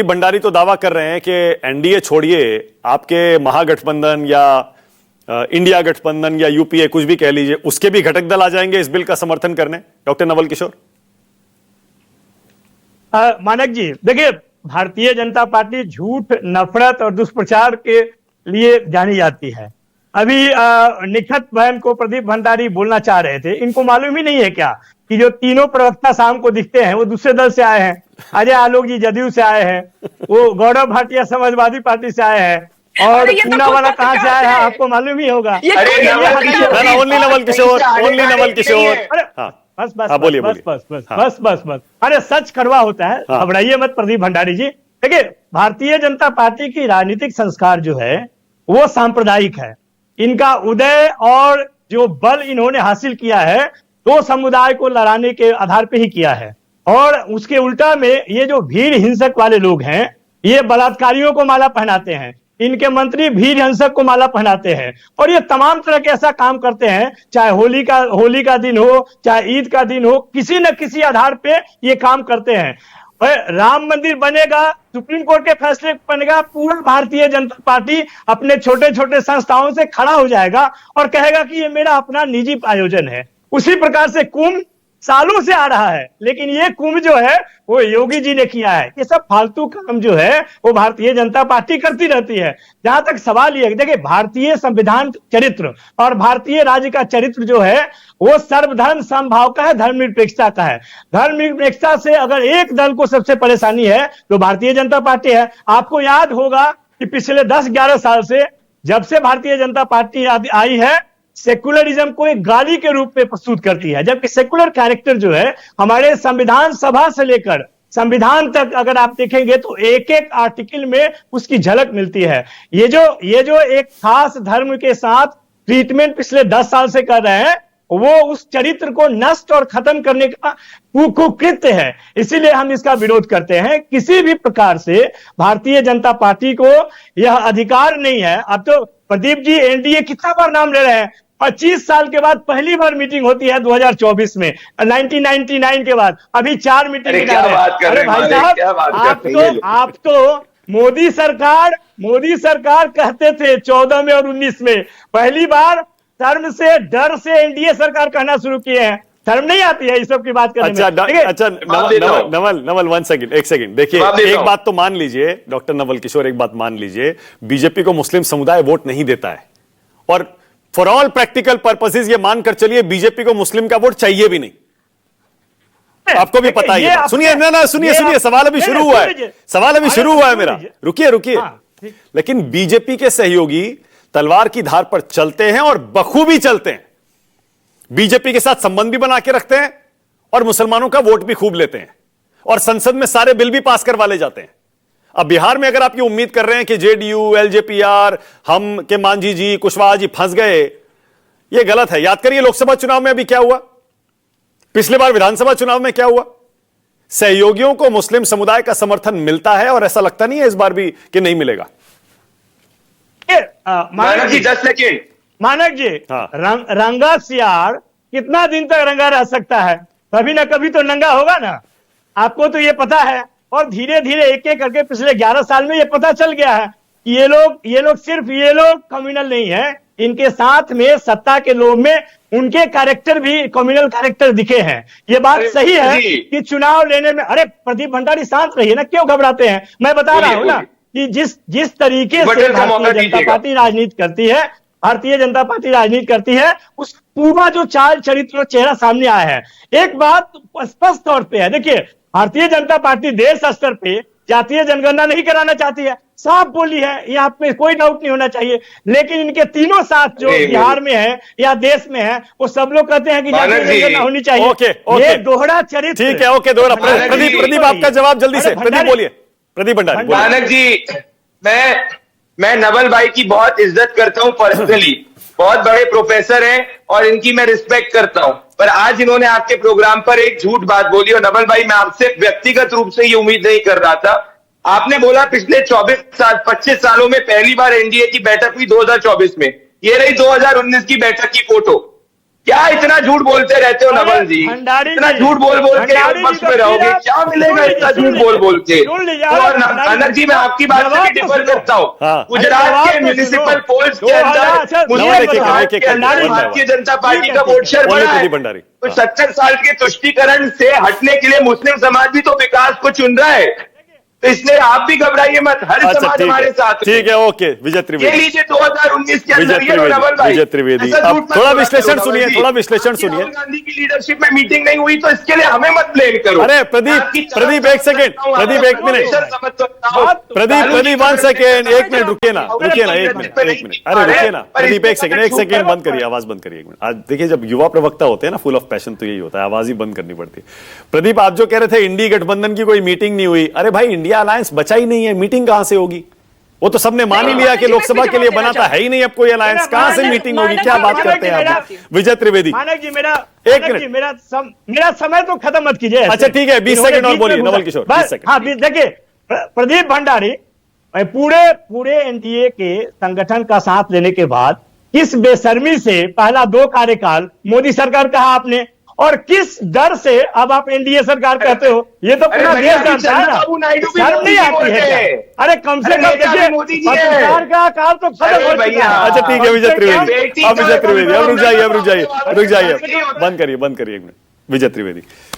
भंडारी तो दावा कर रहे हैं कि एनडीए छोड़िए, आपके महागठबंधन या इंडिया गठबंधन या यूपीए कुछ भी कह लीजिए, उसके भी घटक दल आ जाएंगे इस बिल का समर्थन करने। डॉक्टर नवल किशोर। मानक जी देखिए, भारतीय जनता पार्टी झूठ, नफरत और दुष्प्रचार के लिए जानी जाती है। अभी निखत बहन को प्रदीप भंडारी बोलना चाह रहे थे, इनको मालूम ही नहीं है क्या कि जो तीनों प्रवक्ता शाम को दिखते हैं वो दूसरे दल से आए हैं। अजय आलोक जी जदयू से आए हैं, वो गौरव भाटिया समाजवादी पार्टी से आए हैं, और पूना वाला कहाँ से आया है आपको मालूम ही होगा। Only Naval Kishore, only Naval Kishore. बस बस बोलिए बस बस बस बस बस बस अरे सच कड़वा होता है, घबराइए मत प्रदीप भंडारी जी। देखिए, भारतीय जनता पार्टी की राजनीतिक संस्कार जो है वो सांप्रदायिक है। इनका उदय और जो बल इन्होंने हासिल किया है दो समुदाय को लड़ाने के आधार पे ही किया है, और उसके उल्टा में ये जो भीड़ हिंसक वाले लोग हैं ये बलात्कारियों को माला पहनाते हैं, इनके मंत्री भीड़ हिंसक को माला पहनाते हैं, और ये तमाम तरह के ऐसा काम करते हैं, चाहे होली का दिन हो, चाहे ईद का दिन हो, किसी न किसी आधार पे ये काम करते हैं। राम मंदिर बनेगा, सुप्रीम कोर्ट के फैसले बनेगा, पूरा भारतीय जनता पार्टी अपने छोटे छोटे संस्थाओं से खड़ा हो जाएगा और कहेगा कि ये मेरा अपना निजी आयोजन है। उसी प्रकार से कुंभ सालों से आ रहा है, लेकिन ये कुंभ जो है वो योगी जी ने किया है। ये सब फालतू काम जो है वो भारतीय जनता पार्टी करती रहती है। जहां तक सवाल ये, देखिए, भारतीय संविधान चरित्र और भारतीय राज्य का चरित्र जो है वो सर्वधर्म समभाव का है, धर्मनिरपेक्षता का है। धर्मनिरपेक्षता से अगर एक दल को सबसे परेशानी है तो भारतीय जनता पार्टी है। आपको याद होगा कि पिछले 10-11 साल से, जब से भारतीय जनता पार्टी आई है, सेकुलरिज्म को एक गाली के रूप में प्रस्तुत करती है, जबकि सेकुलर कैरेक्टर जो है हमारे संविधान सभा से लेकर संविधान तक अगर आप देखेंगे तो एक एक आर्टिकल में उसकी झलक मिलती है। ये जो एक खास धर्म के साथ ट्रीटमेंट पिछले 10 साल से कर रहे हैं वो उस चरित्र को नष्ट और खत्म करने का कुकृत्य है। इसीलिए हम इसका विरोध करते हैं। किसी भी प्रकार से भारतीय जनता पार्टी को यह अधिकार नहीं है। अब तो प्रदीप जी एनडीए कितना बार नाम ले रहे हैं, 25 साल के बाद पहली बार मीटिंग होती है 2024 में, 1999 के बाद अभी 4 मीटिंग बना रहे हैं। अरे भाई साहब, आप तो मोदी सरकार कहते थे 14 में और 19 में, पहली बार धर्म से डर से एनडीए सरकार कहना शुरू किए हैं। शर्म नहीं आती है इस सब की बात करने में। अच्छा नवल एक सेकंड देखिए, एक बात तो मान लीजिए डॉक्टर नवल किशोर, एक बात मान लीजिए, बीजेपी को मुस्लिम समुदाय वोट नहीं देता है, और फॉर ऑल प्रैक्टिकल पर्पसेस ये मानकर चलिए बीजेपी को मुस्लिम का वोट चाहिए भी नहीं। आपको भी पता ही है। सुनिए, सवाल अभी शुरू हुआ है मेरा। रुकिए। लेकिन बीजेपी के सहयोगी तलवार की धार पर चलते हैं और बखूबी चलते हैं, बीजेपी के साथ संबंध भी बना के रखते हैं और मुसलमानों का वोट भी खूब लेते हैं, और संसद में सारे बिल भी पास करवा ले जाते हैं। अब बिहार में अगर आप ये उम्मीद कर रहे हैं कि जेडीयू, एलजेपीआर, हम के मांझी जी, कुशवाहा जी फंस गए, ये गलत है। याद करिए लोकसभा चुनाव में अभी क्या हुआ, पिछले बार विधानसभा चुनाव में क्या हुआ। सहयोगियों को मुस्लिम समुदाय का समर्थन मिलता है, और ऐसा लगता नहीं है इस बार भी कि नहीं मिलेगा। मानक जी 10 सेकेंड। मानक जी, रंगा सियार कितना दिन तक रंगा रह सकता है, कभी ना कभी तो नंगा होगा ना। आपको तो ये पता है, और धीरे धीरे एक एक करके पिछले 11 साल में ये पता चल गया है कि ये लोग कम्युनल नहीं है, इनके साथ में सत्ता के लोभ में उनके कैरेक्टर भी कम्युनल कैरेक्टर दिखे हैं। ये बात सही है कि चुनाव लेने में, अरे प्रदीप भंडारी शांत रहिए ना, क्यों घबराते हैं। मैं बता रहा हूं ना कि जिस तरीके से भारतीय जनता पार्टी राजनीति करती है उस पूरा जो चाल चरित्र और चेहरा सामने आया है। एक बात स्पष्ट तौर पे है, देखिए, भारतीय जनता पार्टी देश स्तर पे जातीय जनगणना नहीं कराना चाहती है, साफ बोली है, यहाँ पे कोई डाउट नहीं होना चाहिए। लेकिन इनके तीनों साथ जो बिहार में है या देश में है, वो सब लोग कहते हैं कि जातीय जनगणना होनी चाहिए। ये दोहरा चरित्र। ठीक है, ओके, दोहरा। प्रदीप आपका जवाब जल्दी से, प्रदीप बोलिए। प्रदीप भंडारी। मानक जी, मैं नवल भाई की बहुत इज्जत करता हूं पर्सनली, बहुत बड़े प्रोफेसर हैं और इनकी मैं रिस्पेक्ट करता हूं, पर आज इन्होंने आपके प्रोग्राम पर एक झूठ बात बोली। और नवल भाई, मैं आपसे व्यक्तिगत रूप से ये उम्मीद नहीं कर रहा था। आपने बोला पिछले 25 सालों में पहली बार एनडीए की बैठक हुई 2024 में, ये रही 2019 की बैठक की फोटो। क्या इतना झूठ बोलते रहते हो नवल जी? भंडारी इतना जी, झूठ बोल बोल के भंडारी विपक्ष जी में तो रहोगे, फिर आप- क्या मिलेगा सुन इतना लीजिए, झूठ बोल बोल के? सुन लीजिए, और भंडारी अनंत जी, मैं आपकी बात से जवाब भी तो डिफर सुनो। करता हूँ। हाँ। गुजरात जवाब के तो म्युनिसिपल सुनो। पोल्स के 2000 अंदर अच्छा, मुझे नवल, एक- गुजरात एक- के एक- अंदर एक- भारतीय जनता ठीक पार्टी है, का ठीक है। वोट शेयर बोलने बढ़ा तो है। दी भंडारी। तो हाँ। 70 साल के तुष्टीकरण से हटने के लिए मुस्लिम समाज भी तो विकास को चुन रहा है, तो इसलिए आप भी घबराइए मत, हर अच्छा समाज ठीक हमारे है, साथ है। ठीक है, ओके। विजय ये त्रिवेदी, लीजिए 2019 के विजय अंदर ये लो नवल त्रिवेदी, भाई। विजय त्रिवेदी, ऐसा अब झूठ मत थोड़ा बोला विश्लेषण करो, सुनिए, नवल जी। थोड़ा विश्लेषण आपकी सुनिए। राहुल गांधी की लीडरशिप में मीटिंग नहीं हुई तो इसके लिए हमें मत ब्लेम करो। अरे मैं प्रदीप, आपकी तरफ प्रदीप एक समझ सेकंड, सकता हूँ, प्रदीप आपका एक मिनट, प्रोफेसर समझ सकता हूँ। प्रदीप, लालू प्रदीप जी वन का सेकेंड, समझ एक मिनट रुकिए ना, सकता हूँ। रुकिए ना, मेरे एक बजट मिनट, में एक नहीं मिनट, दिखा अरे रहे, रुकिए ना, पर प्रदीप इसमें एक सेकंड, तो एक झूठ सेकंड, मत बंद करिए, आवाज बंद करिए एक मिनट। आज देखिए, जब युवा प्रवक्ता होते हैं ना, फुल ऑफ पैशन, तो यही होता है, आवाज ही बंद करनी पड़ती है। प्रदीप, आप जो कह रहे थे इंडी गठबंधन की कोई मीटिंग नहीं हुई, अरे भाई इंडिया अलायंस बचा ही नहीं है, मीटिंग कहां से होगी? वो तो सबने मान ही लिया कि लोकसभा के लिए बनाता है ही नहीं अब कोई अलायंस, कहां से मीटिंग होगी? क्या बात करते हैं आप? विजय त्रिवेदी, मानक जी मेरा एक मानक जी, मिनट। मेरा समय तो खत्म मत कीजिए ऐसे। अच्छा, ठीक है, 20 इन्होंने सेकंड और बीच में बोलिए, घुसा- नवल किशोर, बस, 20 सेकंड। हाँ, देखिए प्रदीप भंडारी पूरे एनडीए के संगठन का साथ लेने के बाद किस बेशर्मी से पहला 2 कार्यकाल मोदी सरकार कहा आपने, और किस डर से अब आप एनडीए सरकार कहते हो? ये तो पूरा अरे देश भैया, जानता है चंद्रबाबू ना, नायडू भी शर्म मोदी नहीं जी आती है बोलते क्या? हैं। अरे कम से अरे कम भैया, देखिए, मोदी जी है। पत्रकार का काल तो खत्म अरे हो चुका भैया। है। अच्छा ठीक है विजय त्रिवेदी, बेटी अब विजय का त्रिवेदी, अब रुक जाइए, अब रुक जाइए, कमरा रुक जाइए, होता है। बंद करिए, बंद करिए एक मिनट। विजय त्रिवेदी,